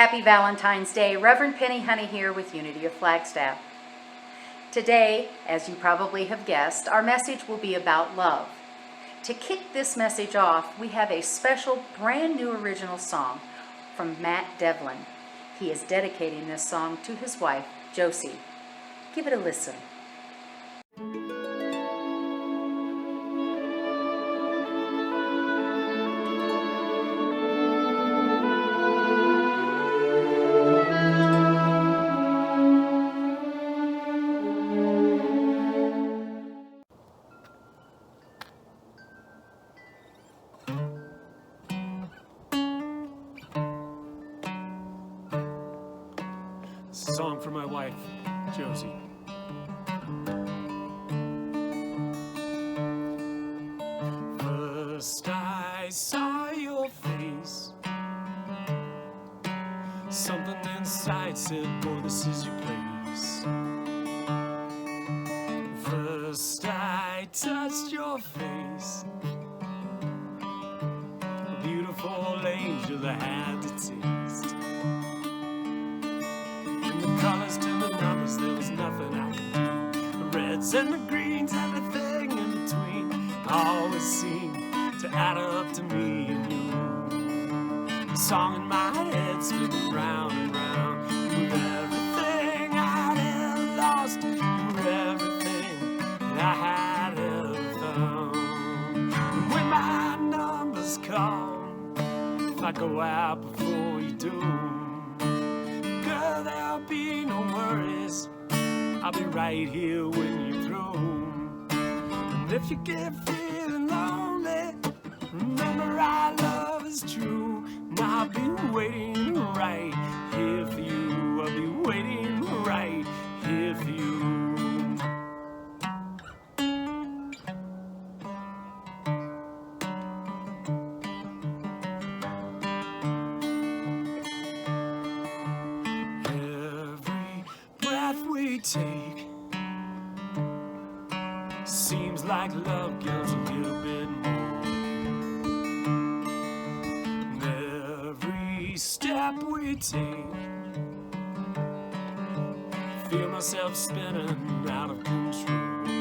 Happy Valentine's Day. Reverend Penny Honey here with Unity of Flagstaff. Today, as you probably have guessed, our message will be about love. To kick this message off, we have a special brand new original song from Matt Devlin. He is dedicating this song to his wife, Josie. Give it a listen. Song for my wife, Josie. First I saw your face. Something inside said, boy, this is your place. First I touched your face. A beautiful angel I had to taste. Colors to the numbers, there was nothing I could do. The reds and the greens, everything in between, always seemed to add up to me and you. The song in my head spinning round and round. You were everything I'd ever lost. You were everything that I had ever found. And when my numbers call, if I go out before you do, there'll be no worries. I'll be right here when you're through. And if you get feeling lonely, remember our love is true. And I'll be waiting right here for you. I'll be waiting right here for you. Take seems like love gives a little bit more. And every step we take, feel myself spinning out of control.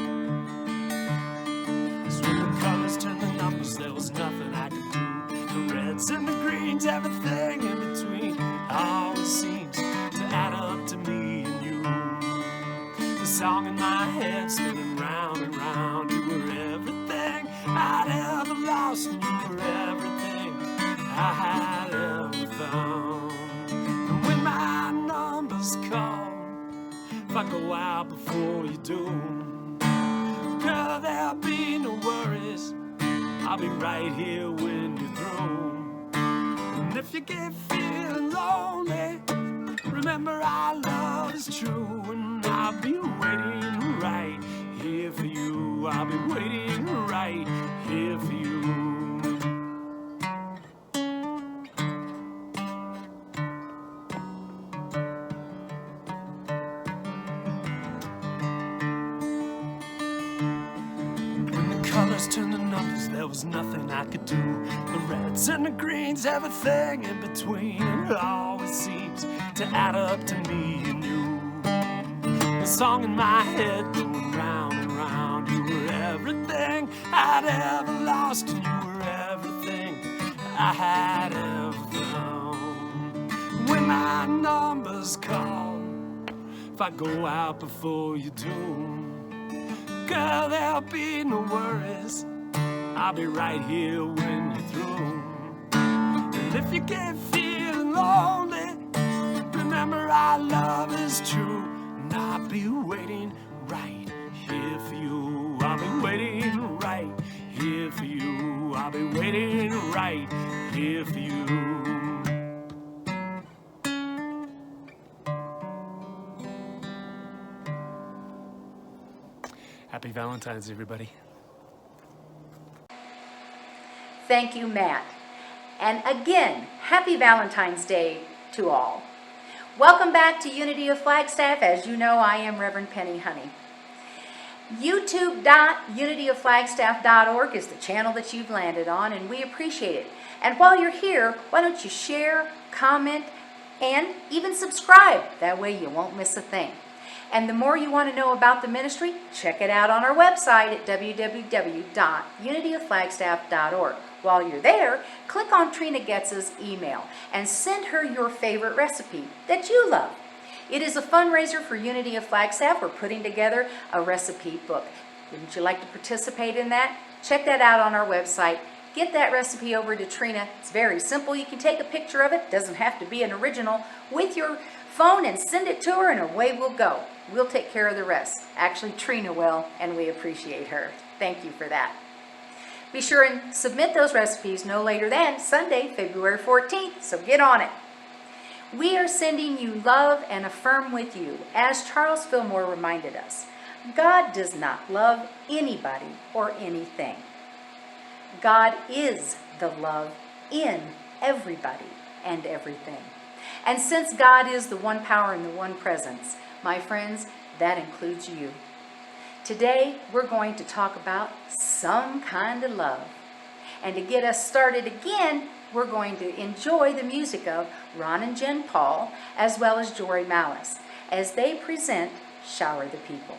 'Cause when the colors turned the numbers, there was nothing I could do. The reds and the greens, everything in between, always seems to add up to me and you. Song in my head spinning round and round. You were everything I'd ever lost, and you were everything I had ever found. And when my numbers call, if I go out before you do, girl, there'll be no worries. I'll be right here when you're through. And if you get feeling lonely, remember our love is true. And I'll be waiting right here for you. I'll be waiting right here for you. When the colors turned to numbers, there was nothing I could do. The reds and the greens, everything in between, it always seems to add up to me and you. The song in my head going round and round. You were everything I'd ever lost, and you were everything I had ever found. When my numbers call, if I go out before you do, girl, there'll be no worries. I'll be right here when you're through. And if you get feeling lonely, remember our love is true. And I'll be waiting right here for you. I'll be waiting right here for you. I'll be waiting right here for you. Happy Valentine's, everybody. Thank you, Matt. And again, happy Valentine's Day to all. Welcome back to Unity of Flagstaff. As you know, I am Reverend Penny Honey. YouTube.unityofflagstaff.org is the channel that you've landed on, and we appreciate it. And while you're here, why don't you share, comment, and even subscribe. That way you won't miss a thing. And the more you want to know about the ministry, check it out on our website at www.unityofflagstaff.org. While you're there, click on Trina Goetz's email and send her your favorite recipe that you love. It is a fundraiser for Unity of Flagstaff. We're putting together a recipe book. Wouldn't you like to participate in that? Check that out on our website. Get that recipe over to Trina. It's very simple. You can take a picture of it. Doesn't have to be an original. With your phone and send it to her and away we'll go. We'll take care of the rest. Actually, Trina will, and we appreciate her. Thank you for that. Be sure and submit those recipes no later than Sunday, February 14th, so get on it. We are sending you love and affirm with you, as Charles Fillmore reminded us. God does not love anybody or anything. God is the love in everybody and everything. And since God is the one power and the one presence, my friends, that includes you. Today, we're going to talk about some kind of love. And to get us started again, we're going to enjoy the music of Ron and Jen Paul, as well as Jory Malice, as they present Shower the People.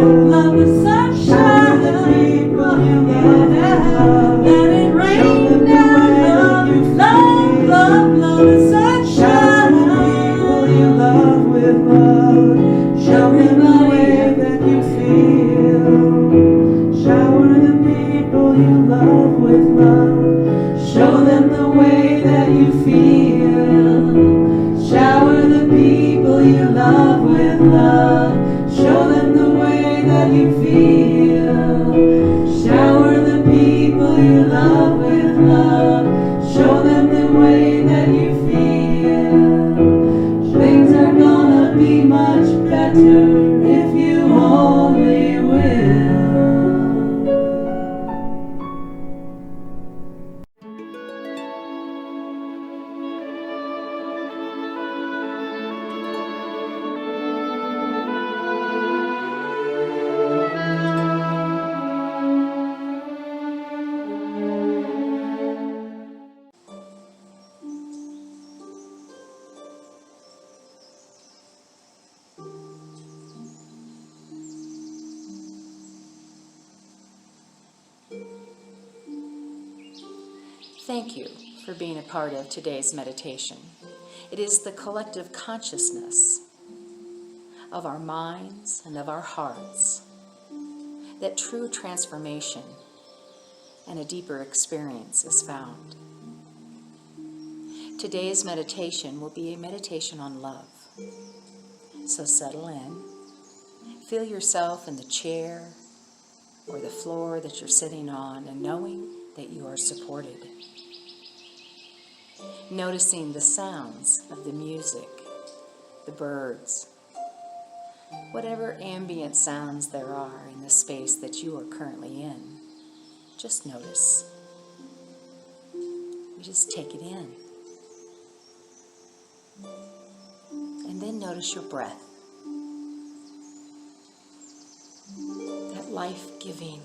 Love with sunshine. that you feel. Shower the people you love with love. Show them the way that you feel. Things are gonna be much better if you only will. Thank you for being a part of today's meditation. It is the collective consciousness of our minds and of our hearts that true transformation and a deeper experience is found. Today's meditation will be a meditation on love. So settle in, feel yourself in the chair or the floor that you're sitting on, and knowing that you are supported. Noticing the sounds of the music, the birds, whatever ambient sounds there are in the space that you are currently in, just notice. You just take it in. And then notice your breath. That life-giving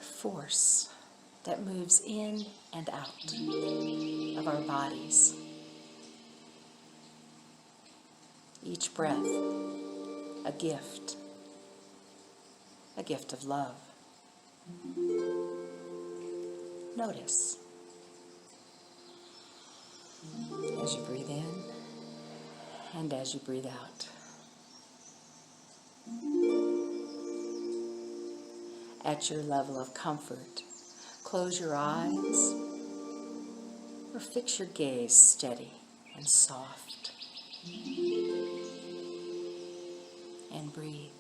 force that moves in and out of our bodies. Each breath, a gift of love. Notice as you breathe in and as you breathe out. At your level of comfort, close your eyes or fix your gaze steady and soft. And breathe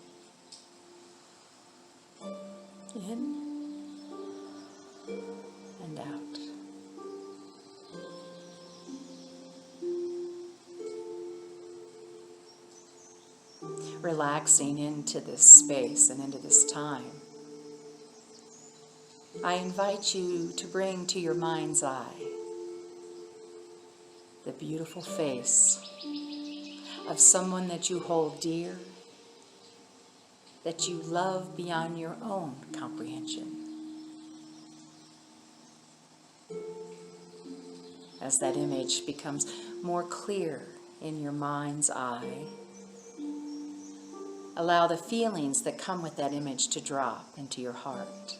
in and out. Relaxing into this space and into this time, I invite you to bring to your mind's eye the beautiful face of someone that you hold dear, that you love beyond your own comprehension. As that image becomes more clear in your mind's eye, allow the feelings that come with that image to drop into your heart.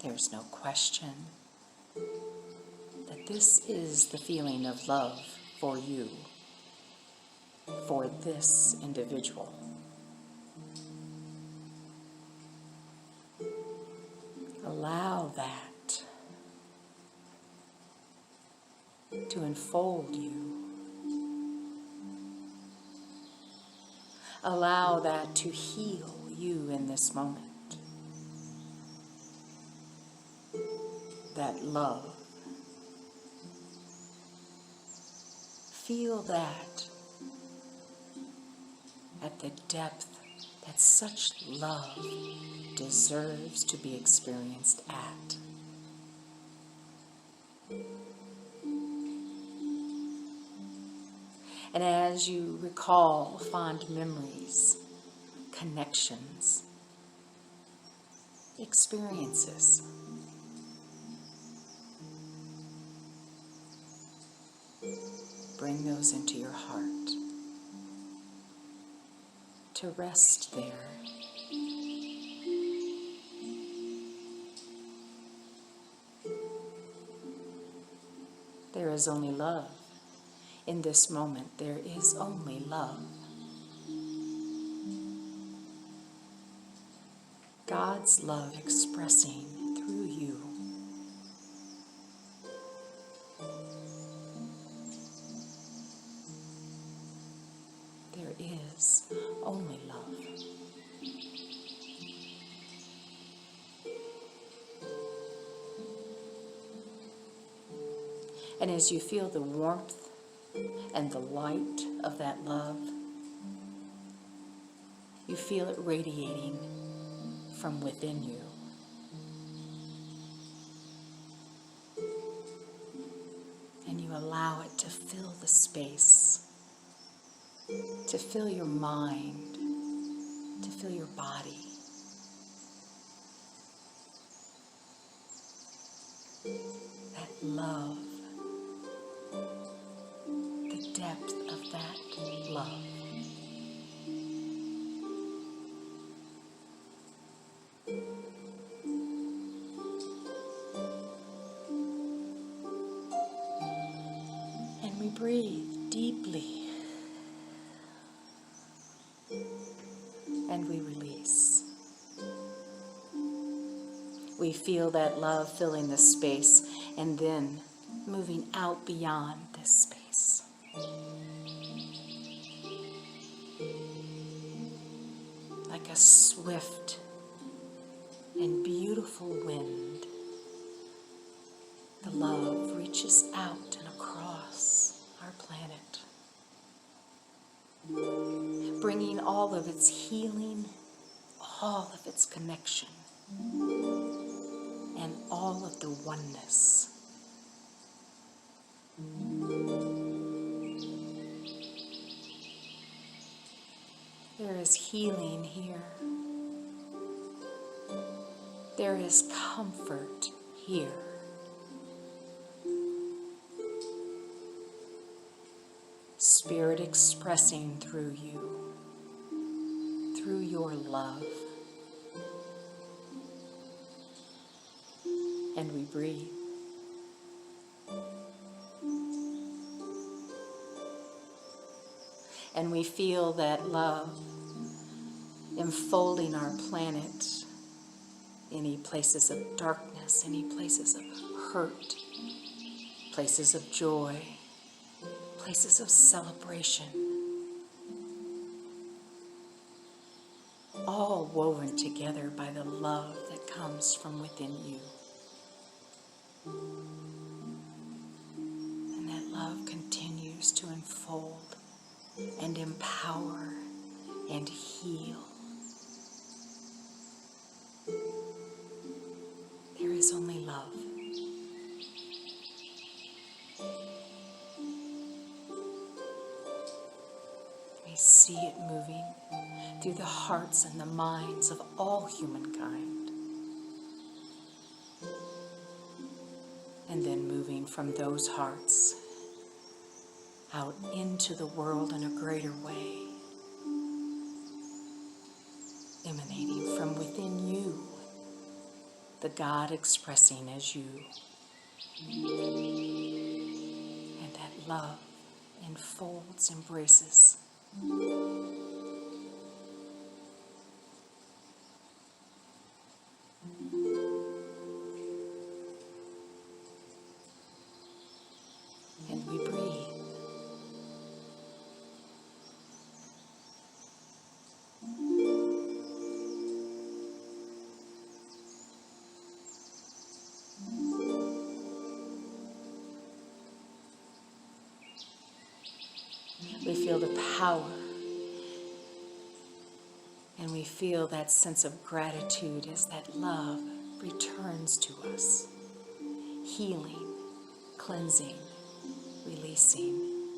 There's no question that this is the feeling of love for you, for this individual. Allow that to enfold you. Allow that to heal you in this moment. That love. Feel that at the depth that such love deserves to be experienced at. And as you recall fond memories, connections, experiences, bring those into your heart to rest there. There is only love. In this moment, there is only love. God's love expressing through you. There is only And as you feel the warmth and the light of that love, you feel it radiating from within you. And you allow it to fill the space, to fill your mind, to fill your body. That love, the depth of that love. And we breathe deeply. And we release. We feel that love filling the space and then moving out beyond this space. Like a swift and beautiful wind, the love reaches out and across our planet, bringing all of its healing, all of its connection, and all of the oneness. There is healing here. There is comfort here. Spirit expressing through you, through your love. And we breathe. And we feel that love enfolding our planet. Any places of darkness, any places of hurt, places of joy, places of celebration. All woven together by the love that comes from within you. And that love continues to unfold and empower and heal. There is only love. We see it moving through the hearts and the minds of all humankind. And then moving from those hearts out into the world in a greater way, emanating from within you, the God expressing as you. And that love enfolds, embraces. And we breathe. We feel the power, and we feel that sense of gratitude as that love returns to us, healing, cleansing, releasing,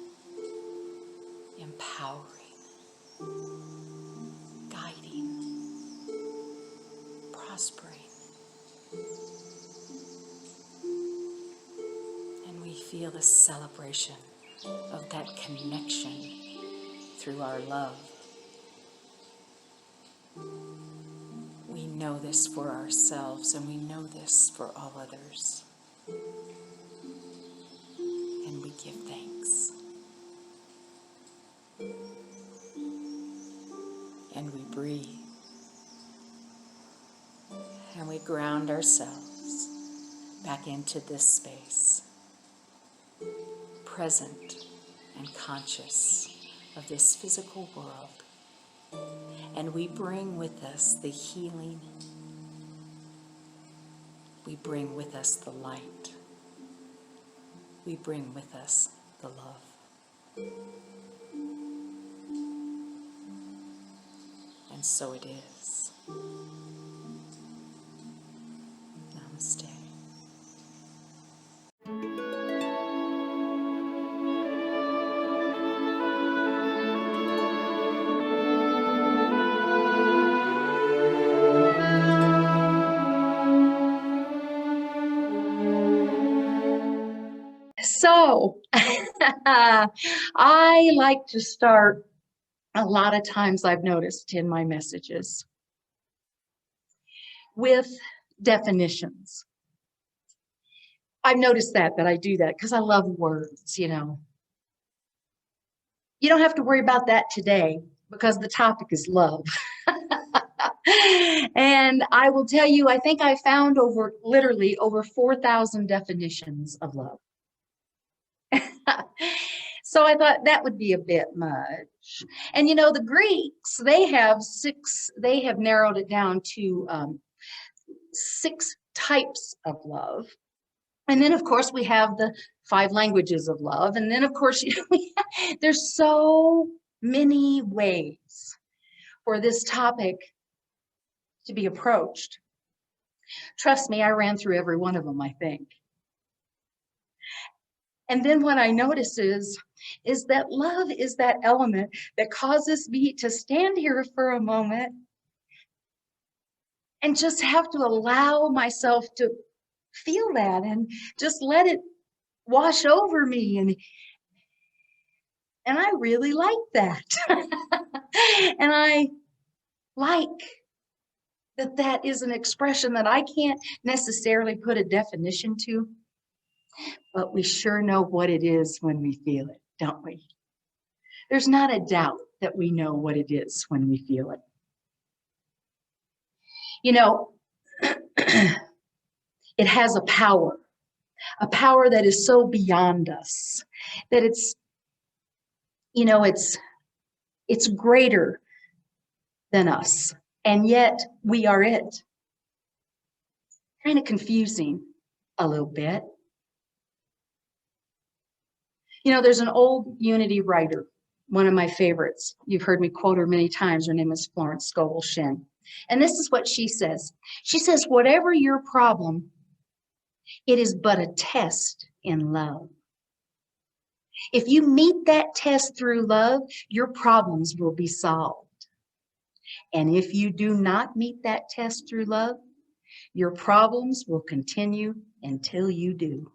empowering, guiding, prospering. And we feel the celebration of that connection through our love. We know this for ourselves, and we know this for all others. And we give thanks. And we breathe. And we ground ourselves back into this space, present and conscious of this physical world. And we bring with us the healing. We bring with us the light. we bring with us the love. And so it is. Namaste. So, I like to start a lot of times, I've noticed in my messages, with definitions. I've noticed that I do that because I love words, you know. You don't have to worry about that today because the topic is love. And I will tell you, I think I found literally over 4,000 definitions of love. So I thought that would be a bit much. And you know, the Greeks, they have narrowed it down to 6 types of love. And then, of course, we have the 5 languages of love. And then, of course, there's so many ways for this topic to be approached. Trust me, I ran through every one of them, I think. And then what I notice is that love is that element that causes me to stand here for a moment and just have to allow myself to feel that and just let it wash over me. And I really like that. And I like that is an expression that I can't necessarily put a definition to, but we sure know what it is when we feel it, don't we? There's not a doubt that we know what it is when we feel it. You know, it has a power that is so beyond us, that it's, you know, it's greater than us, and yet we are it. Kind of confusing a little bit. You know, there's an old Unity writer, one of my favorites. You've heard me quote her many times. Her name is Florence Scovel Shinn. And this is what she says. She says, whatever your problem, it is but a test in love. If you meet that test through love, your problems will be solved. And if you do not meet that test through love, your problems will continue until you do.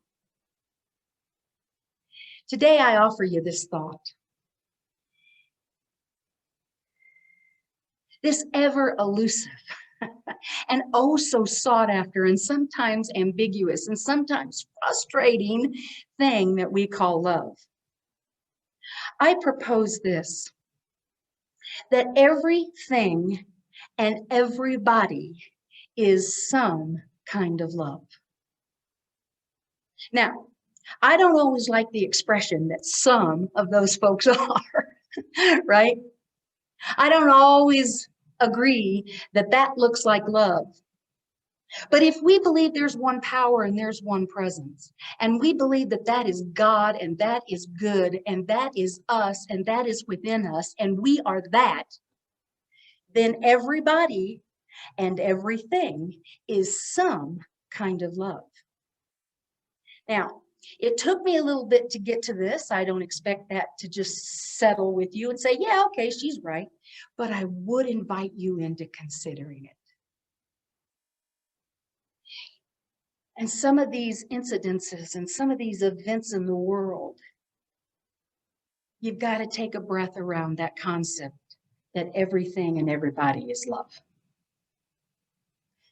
Today, I offer you this thought. This ever elusive and oh so sought after and sometimes ambiguous and sometimes frustrating thing that we call love. I propose this, that everything and everybody is some kind of love. Now, I don't always like the expression that some of those folks are, right? I don't always agree that that looks like love. But if we believe there's one power and there's one presence, and we believe that that is God and that is good and that is us and that is within us and we are that, then everybody and everything is some kind of love. Now, it took me a little bit to get to this. I don't expect that to just settle with you and say, yeah, okay, she's right. But I would invite you into considering it. And some of these incidences and some of these events in the world, you've got to take a breath around that concept that everything and everybody is love.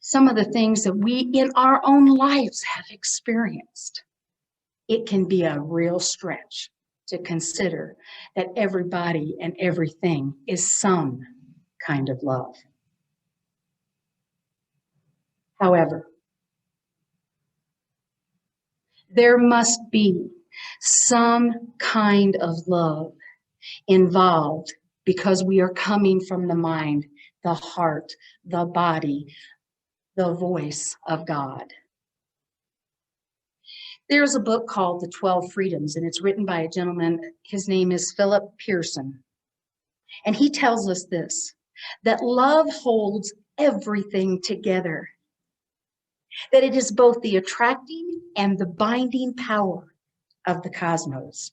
Some of the things that we in our own lives have experienced, it can be a real stretch to consider that everybody and everything is some kind of love. However, there must be some kind of love involved because we are coming from the mind, the heart, the body, the voice of God. There's a book called The 12 Freedoms, and it's written by a gentleman. His name is Philip Pearson. And he tells us this, that love holds everything together, that it is both the attracting and the binding power of the cosmos.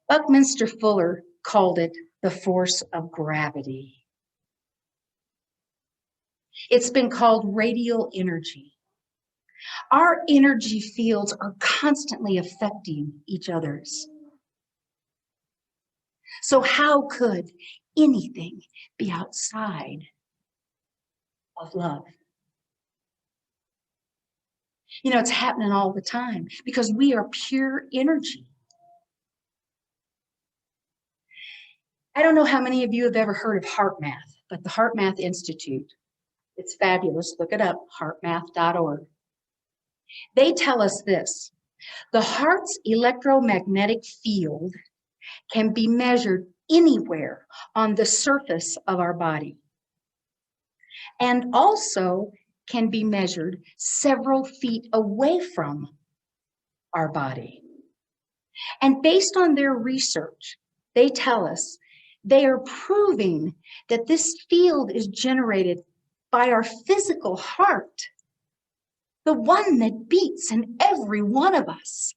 Buckminster Fuller called it the force of gravity. It's been called radial energy. Our energy fields are constantly affecting each other's. So how could anything be outside of love? You know, it's happening all the time because we are pure energy. I don't know how many of you have ever heard of heart math, but the Heart Math Institute, it's fabulous. Look it up, heartmath.org. They tell us this: the heart's electromagnetic field can be measured anywhere on the surface of our body, and also can be measured several feet away from our body. And based on their research, they tell us they are proving that this field is generated by our physical heart, the one that beats in every one of us.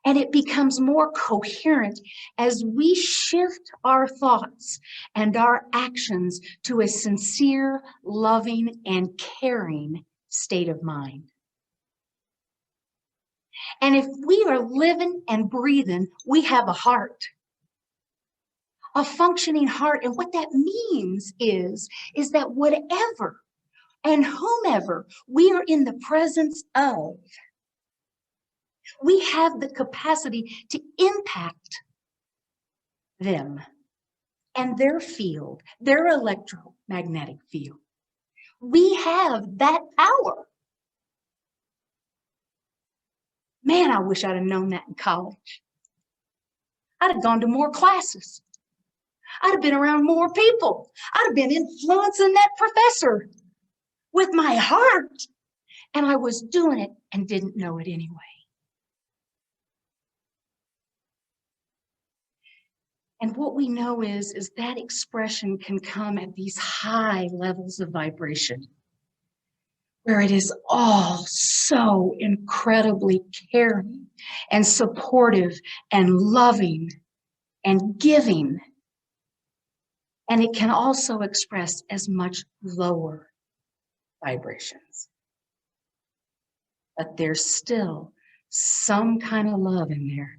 And it becomes more coherent as we shift our thoughts and our actions to a sincere, loving, and caring state of mind. And if we are living and breathing, we have a heart, a functioning heart. And what that means is that whatever and whomever we are in the presence of, we have the capacity to impact them and their field, their electromagnetic field. We have that power. Man, I wish I'd have known that in college. I'd have gone to more classes. I'd have been around more people. I'd have been influencing that professor with my heart. And I was doing it and didn't know it anyway. And what we know is that expression can come at these high levels of vibration, where it is all so incredibly caring and supportive and loving and giving. And it can also express as much lower vibrations. But there's still some kind of love in there,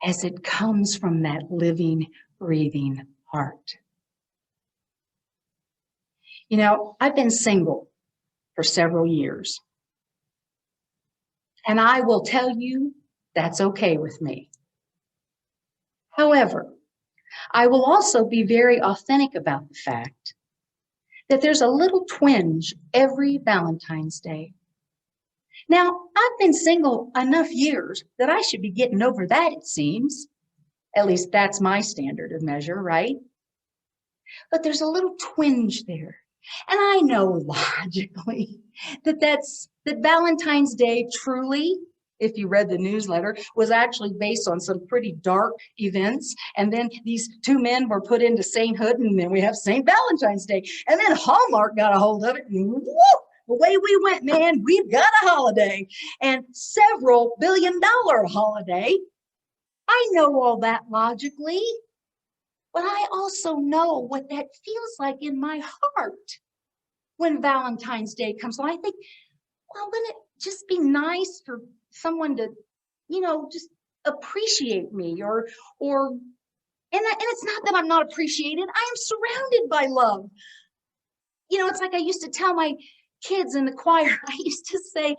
as it comes from that living, breathing heart. You know, I've been single for several years. And I will tell you, that's okay with me. However, I will also be very authentic about the fact that there's a little twinge every Valentine's Day. Now, I've been single enough years that I should be getting over that, it seems. At least that's my standard of measure, right? But there's a little twinge there. And I know logically that Valentine's Day truly, if you read the newsletter, was actually based on some pretty dark events. And then these two men were put into sainthood, and then we have St. Valentine's Day. And then Hallmark got a hold of it, and whoop, away we went, man. We've got a holiday, and several billion-dollar holiday. I know all that logically, but I also know what that feels like in my heart when Valentine's Day comes along. I think, well, wouldn't it just be nice for someone to, just appreciate me and it's not that I'm not appreciated. I am surrounded by love. It's like I used to tell my kids in the choir, I used to say,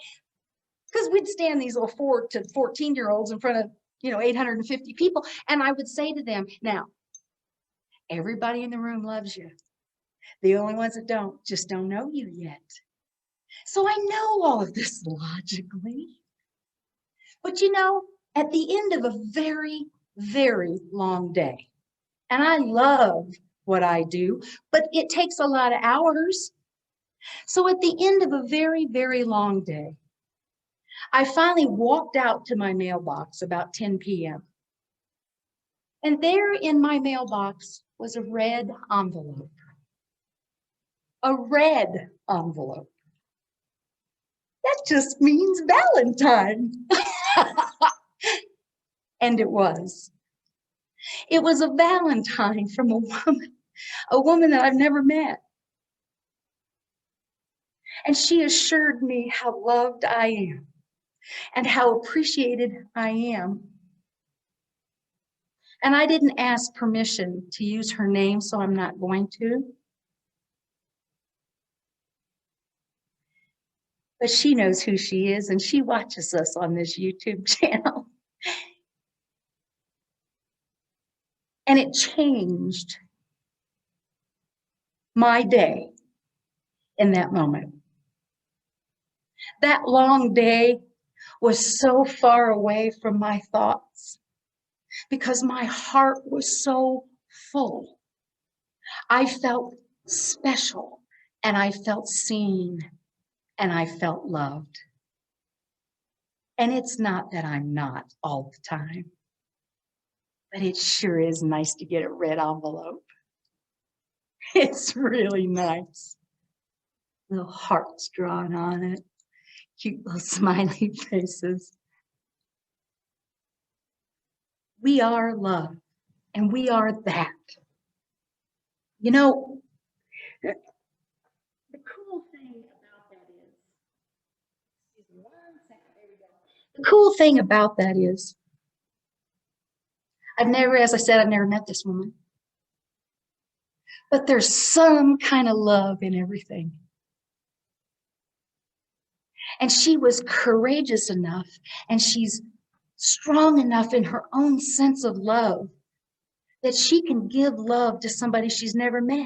because we'd stand these little 4 to 14-year-olds in front of, 850 people. And I would say to them, now, everybody in the room loves you. The only ones that just don't know you yet. So I know all of this logically. But at the end of a very, very long day, and I love what I do, but it takes a lot of hours. So at the end of a very, very long day, I finally walked out to my mailbox about 10 p.m. And there in my mailbox was a red envelope. A red envelope. That just means Valentine. And it was. It was a Valentine from a woman that I've never met. And she assured me how loved I am and how appreciated I am. And I didn't ask permission to use her name, so I'm not going to. But she knows who she is, and she watches us on this YouTube channel. And it changed my day in that moment. That long day was so far away from my thoughts because my heart was so full. I felt special, and I felt seen, and I felt loved. And it's not that I'm not all the time, but it sure is nice to get a red envelope. It's really nice. Little hearts drawn on it, cute little smiley faces. We are love, and we are that. You know, the cool thing about that is, excuse me 1 second, there we go. The cool thing about that is, as I said, I've never met this woman. But there's some kind of love in everything. And she was courageous enough, and she's strong enough in her own sense of love that she can give love to somebody she's never met.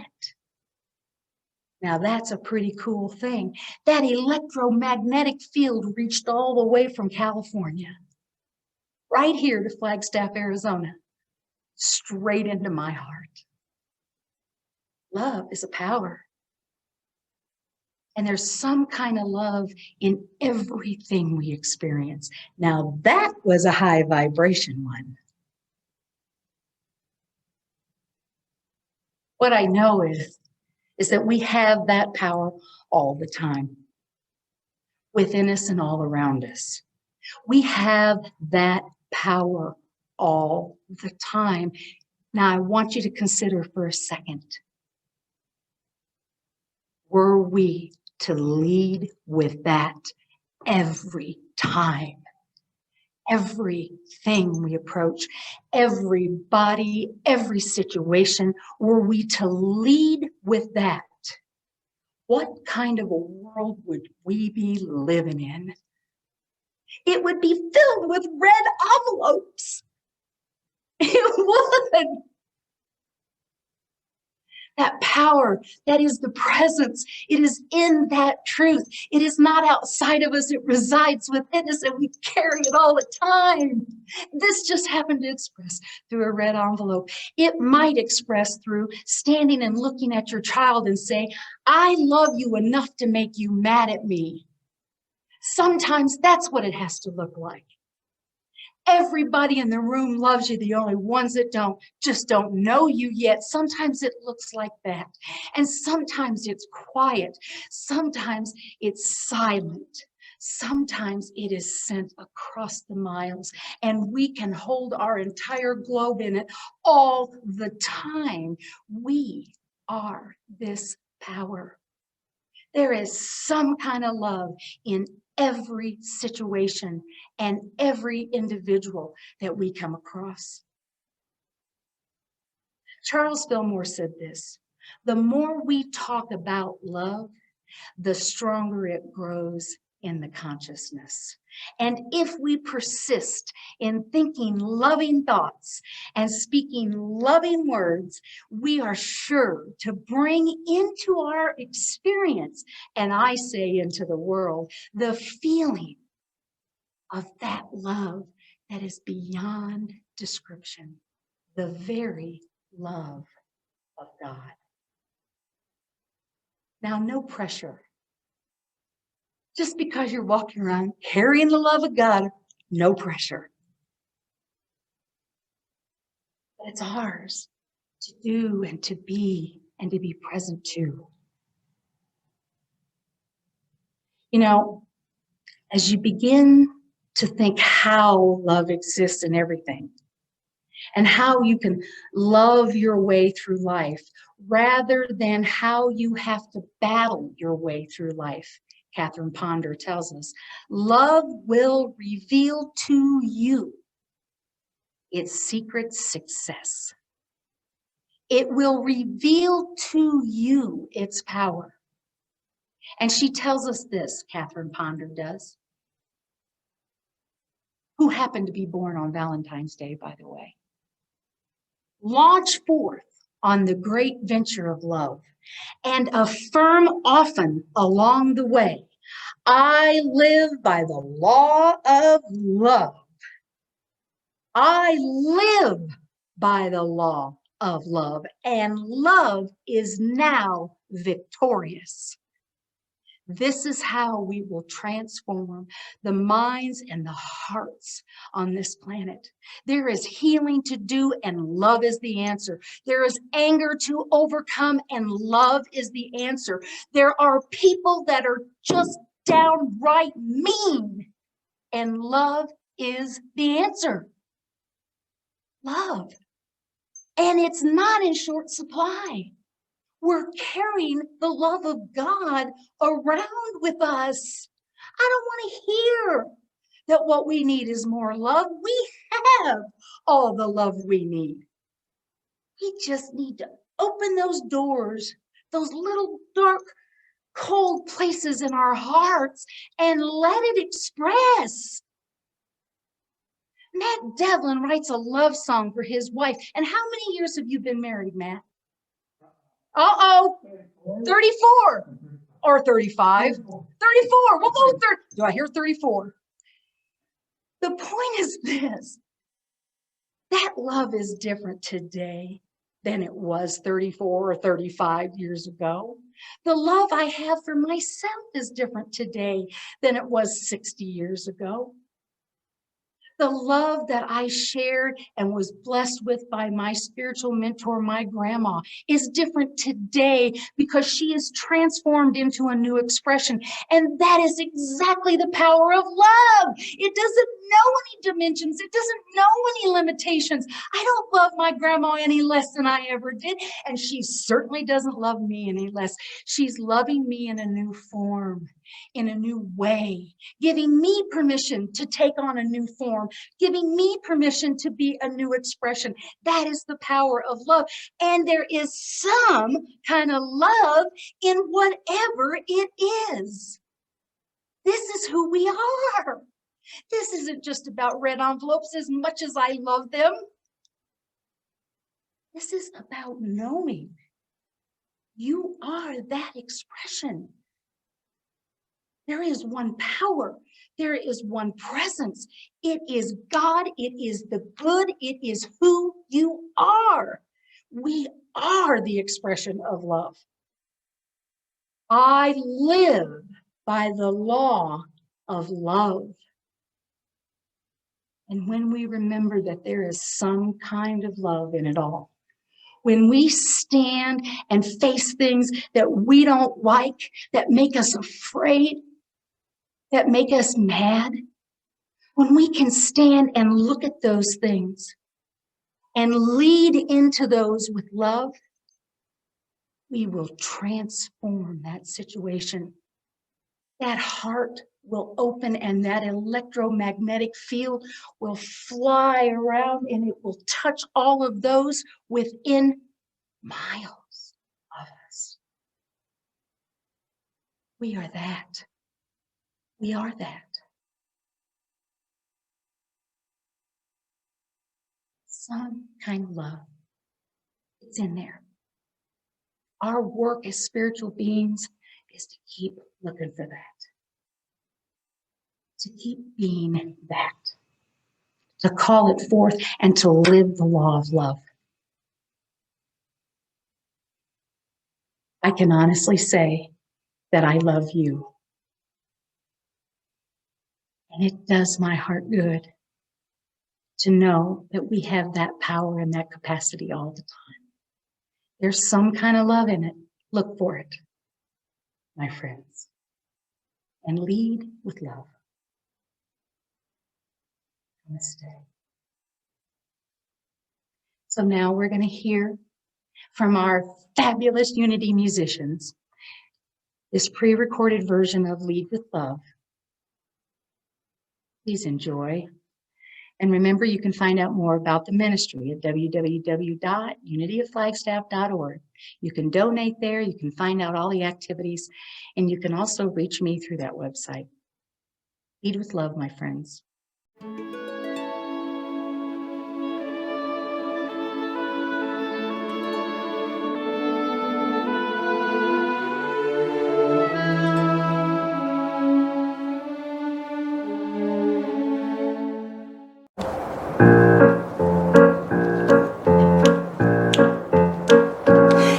Now that's a pretty cool thing. That electromagnetic field reached all the way from California, right here to Flagstaff, Arizona, straight into my heart. Love is a power. And there's some kind of love in everything we experience. Now that was a high vibration one. What I know is that we have that power all the time, within us and all around us. We have that power all the time. Now I want you to consider for a second, were we to lead with that every time? Everything we approach, everybody, every situation, were we to lead with that, what kind of a world would we be living in? It would be filled with red envelopes. It would. That power, that is the presence. It is in that truth. It is not outside of us. It resides within us, and we carry it all the time. This just happened to express through a red envelope. It might express through standing and looking at your child and say, I love you enough to make you mad at me. Sometimes that's what it has to look like. Everybody in the room loves you. The only ones that just don't know you yet. Sometimes it looks like that. And sometimes it's quiet. Sometimes it's silent. Sometimes it is sent across the miles, and we can hold our entire globe in it all the time. We are this power. There is some kind of love in every situation and every individual that we come across. Charles Fillmore said this, the more we talk about love, the stronger it grows in the consciousness. And if we persist in thinking loving thoughts and speaking loving words, we are sure to bring into our experience, and I say into the world, the feeling of that love that is beyond description, the very love of God. Now, no pressure. Just because you're walking around carrying the love of God, no pressure. But it's ours to do and to be present to. You know, as you begin to think how love exists in everything and how you can love your way through life rather than how you have to battle your way through life, Catherine Ponder tells us, love will reveal to you its secret success. It will reveal to you its power. And she tells us this, Catherine Ponder does, who happened to be born on Valentine's Day, by the way. Launch forth on the great venture of love and affirm often along the way, I live by the law of love. I live by the law of love, and love is now victorious. This is how we will transform the minds and the hearts on this planet. There is healing to do, and love is the answer. There is anger to overcome, and love is the answer. There are people that are just downright mean, and love is the answer. Love. And it's not in short supply. We're carrying the love of God around with us. I don't want to hear that what we need is more love. We have all the love we need. We just need to open those doors, those little dark, cold places in our hearts, and let it express. Matt Devlin writes a love song for his wife. And how many years have you been married, Matt? 34 or 35. 34. We'll go with 30. Do I hear 34? The point is this. That love is different today than it was 34 or 35 years ago. The love I have for myself is different today than it was 60 years ago. The love that I shared and was blessed with by my spiritual mentor, my grandma, is different today because she is transformed into a new expression. And that is exactly the power of love. It doesn't know any dimensions. It doesn't know any limitations. I don't love my grandma any less than I ever did. And she certainly doesn't love me any less. She's loving me in a new form, in a new way, giving me permission to take on a new form, giving me permission to be a new expression. That is the power of love. And there is some kind of love in whatever it is. This is who we are. This isn't just about red envelopes as much as I love them. This is about knowing you are that expression. There is one power. There is one presence. It is God. It is the good. It is who you are. We are the expression of love. I live by the law of love. And when we remember that there is some kind of love in it all, when we stand and face things that we don't like, that make us afraid, that make us mad, when we can stand and look at those things and lead into those with love, we will transform that situation. That heart will open and that electromagnetic field will fly around and it will touch all of those within miles of us. We are that. We are that. Some kind of love. It's in there. Our work as spiritual beings is to keep looking for that. To keep being that. To call it forth and to live the law of love. I can honestly say that I love you. And it does my heart good to know that we have that power and that capacity all the time. There's some kind of love in it. Look for it, my friends. And lead with love. Namaste. So now we're going to hear from our fabulous Unity musicians this pre-recorded version of Lead with Love. Please enjoy. And remember, you can find out more about the ministry at www.unityofflagstaff.org. You can donate there, you can find out all the activities, and you can also reach me through that website. Lead with love, my friends.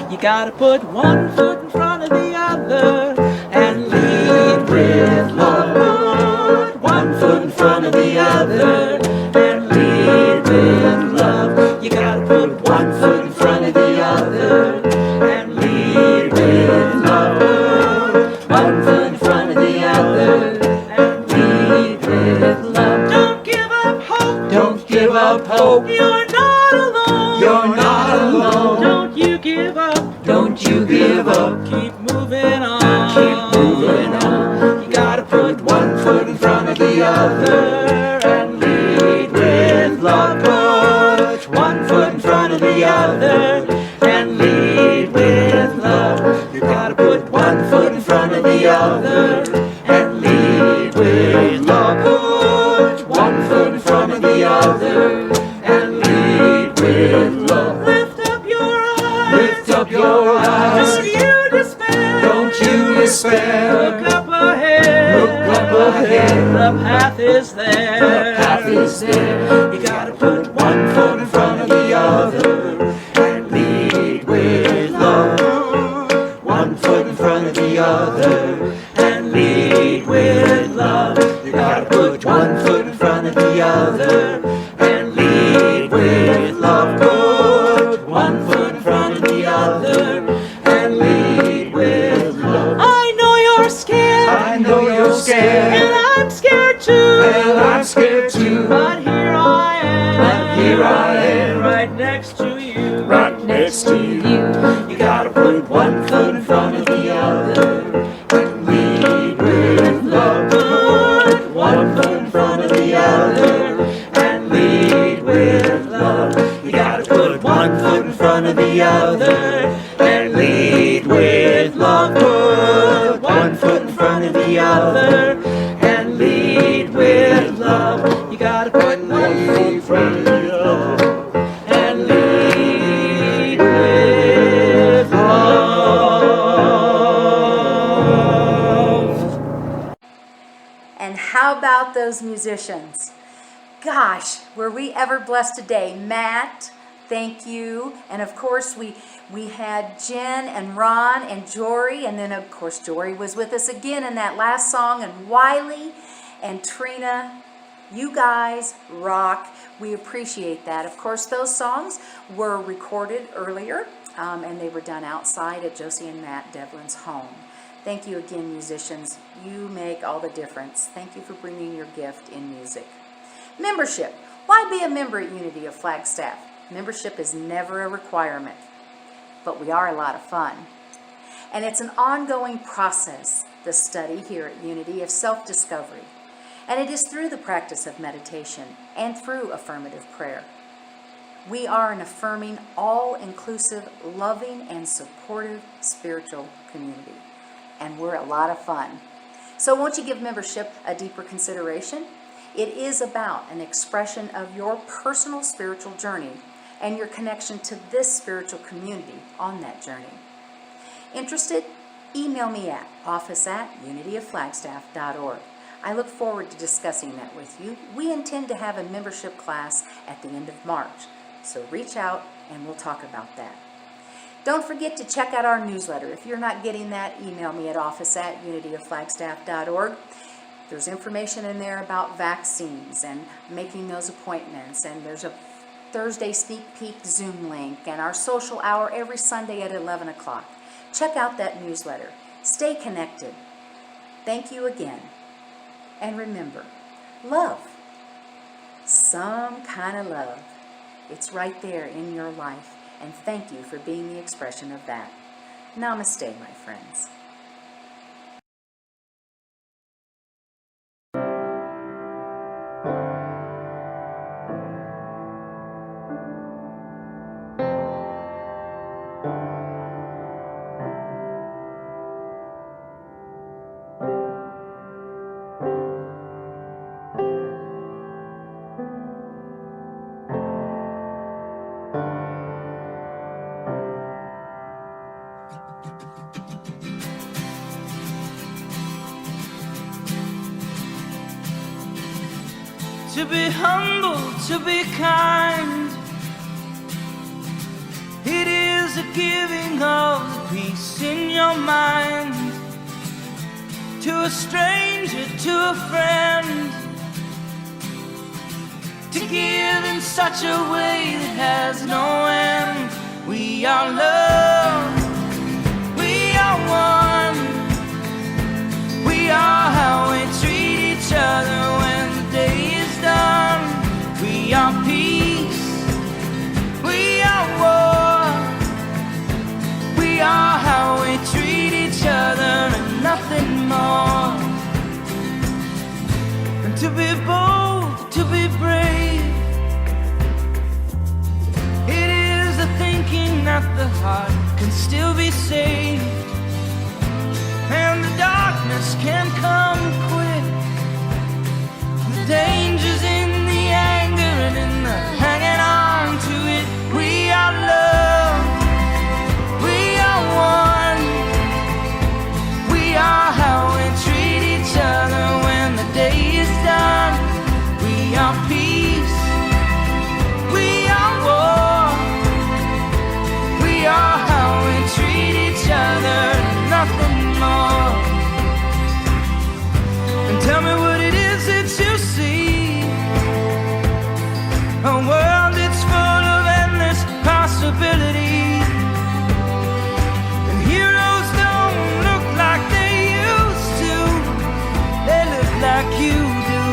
You gotta put one foot in front of the other and lead with love. Put one foot in front of the other and lead with love. You gotta put one foot in front of the other and lead with love. Put one foot in front of the other and lead with love. Don't give up hope. Don't give up hope. You're not alone. You're not alone. Don't you give up. Don't you give up. Keep moving on. Keep moving on. You gotta put one foot in front of the other and lead with love. Put one foot in front of the other and lead with love. You gotta put one foot in front of the other and lead with love. Put one foot in front of the other and lead with love. Lift up your eyes. Lift up your eyes. Don't you despair. Don't you despair. Look up ahead. Look up ahead. The path is there. The path is there. You gotta put one foot in front of the other and lead with love. One foot in front of the other and lead with love. You gotta put one foot in front of the other and lead with love. Put one foot in front of the other and lead with love. I know you're scared. I know you're scared. And I'm scared too. And I'm scared too. But here I am. But here I am. Right next to you. Right next to you. You gotta put one foot in front of the other and lead with love. Put one foot in front of the other and lead with love. You gotta put one foot in front of the other and lead with love. Put one foot in front of the other and lead with love. You gotta put one foot in front of the other and lead with love. And how about those musicians? Gosh, were we ever blessed today. Matt, thank you. And of course, we had Jen and Ron and Jory. And then, of course, Jory was with us again in that last song. And Wiley and Trina, you guys rock. We appreciate that. Of course, those songs were recorded earlier, and they were done outside at Josie and Matt Devlin's home. Thank you again, musicians. You make all the difference. Thank you for bringing your gift in music. Membership. Why be a member at Unity of Flagstaff? Membership is never a requirement, but we are a lot of fun. And it's an ongoing process, the study here at Unity of self-discovery. And it is through the practice of meditation and through affirmative prayer. We are an affirming, all-inclusive, loving, and supportive spiritual community. And we're a lot of fun. So won't you give membership a deeper consideration? It is about an expression of your personal spiritual journey and your connection to this spiritual community on that journey. Interested? Email me at office@unityofflagstaff.org. I look forward to discussing that with you. We intend to have a membership class at the end of March, so reach out and we'll talk about that. Don't forget to check out our newsletter. If you're not getting that, email me at office@unityofflagstaff.org. There's information in there about vaccines and making those appointments, and there's a Thursday sneak peek Zoom link, and our social hour every Sunday at 11 o'clock. Check out that newsletter. Stay connected. Thank you again. And remember, love. Some kind of love. It's right there in your life, and thank you for being the expression of that. Namaste, my friends. To be humble, to be kind, it is a giving of the peace in your mind. To a stranger, to a friend, to give in such a way that has no end. We are love, we are one, we are how we treat each other when the day is done. We are peace, we are war, we are how we treat each other and nothing more. And to be bold, to be brave, it is the thinking that the heart can still be saved, and the darkness can come quick. The danger's in the anger and in the hanging on to it. We are love, we are one, we are how we treat each other when the day is done. We are peace, we are war, we are how we treat each other, nothing more. And tell me what it is that you see, a world that's full of endless possibility, and heroes don't look like they used to, they look like you do.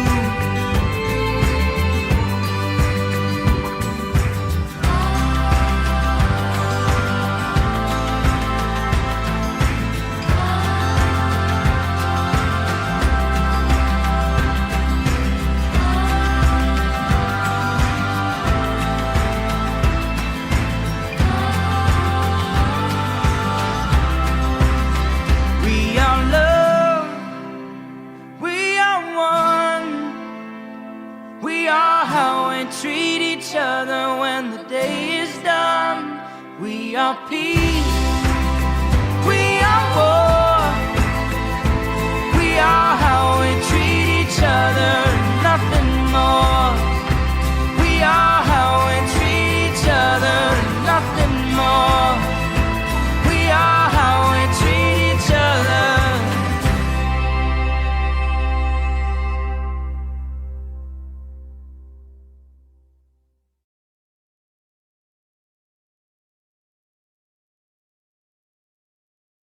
We are love, we are one, we are how we treat each other when the day is done. We are peace,